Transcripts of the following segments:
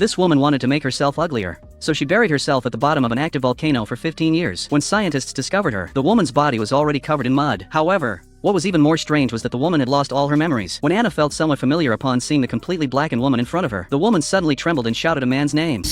This woman wanted to make herself uglier, so she buried herself at the bottom of an active volcano for 15 years. When scientists discovered her, the woman's body was already covered in mud. However, what was even more strange was that the woman had lost all her memories. When Anna felt somewhat familiar upon seeing the completely blackened woman in front of her, the woman suddenly trembled and shouted a man's name.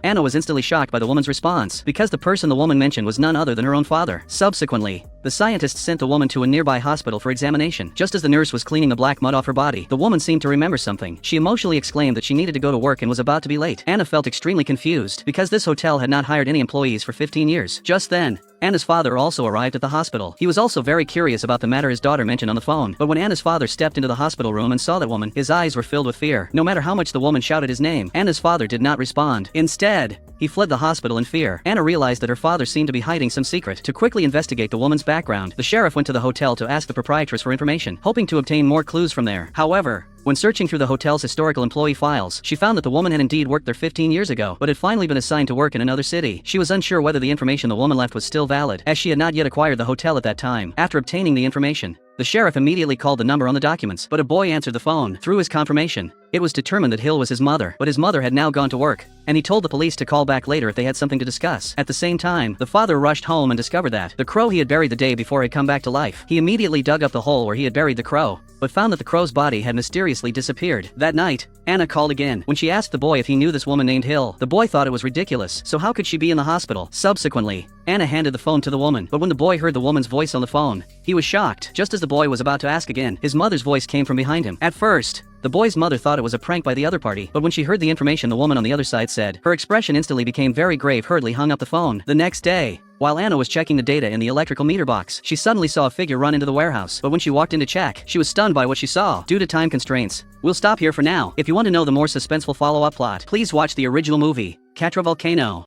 Anna was instantly shocked by the woman's response, because the person the woman mentioned was none other than her own father. Subsequently, the scientists sent the woman to a nearby hospital for examination. Just as the nurse was cleaning the black mud off her body, the woman seemed to remember something. She emotionally exclaimed that she needed to go to work and was about to be late. Anna felt extremely confused, because this hotel had not hired any employees for 15 years. Just then, Anna's father also arrived at the hospital. He was also very curious about the matter his daughter mentioned on the phone, but when Anna's father stepped into the hospital room and saw that woman, his eyes were filled with fear. No matter how much the woman shouted his name, Anna's father did not respond. Instead, he fled the hospital in fear. Anna realized that her father seemed to be hiding some secret. To quickly investigate the woman's background, the sheriff went to the hotel to ask the proprietress for information, hoping to obtain more clues from there. However, when searching through the hotel's historical employee files, she found that the woman had indeed worked there 15 years ago, but had finally been assigned to work in another city. She was unsure whether the information the woman left was still valid, as she had not yet acquired the hotel at that time. After obtaining the information, the sheriff immediately called the number on the documents, but a boy answered the phone. Through his confirmation, it was determined that Hill was his mother, but his mother had now gone to work, and he told the police to call back later if they had something to discuss. At the same time, the father rushed home and discovered that the crow he had buried the day before had come back to life. He immediately dug up the hole where he had buried the crow, but found that the crow's body had mysteriously disappeared. That night, Anna called again. When she asked the boy if he knew this woman named Hill, the boy thought it was ridiculous, so how could she be in the hospital? Subsequently, Anna handed the phone to the woman, but when the boy heard the woman's voice on the phone, he was shocked. Just as the boy was about to ask again, his mother's voice came from behind him. At first, the boy's mother thought it was a prank by the other party, but when she heard the information the woman on the other side said, her expression instantly became very grave. Hurriedly hung up the phone. The next day, while Anna was checking the data in the electrical meter box, she suddenly saw a figure run into the warehouse, but when she walked in to check, she was stunned by what she saw. Due to time constraints, we'll stop here for now. If you want to know the more suspenseful follow-up plot, please watch the original movie, Catra Volcano.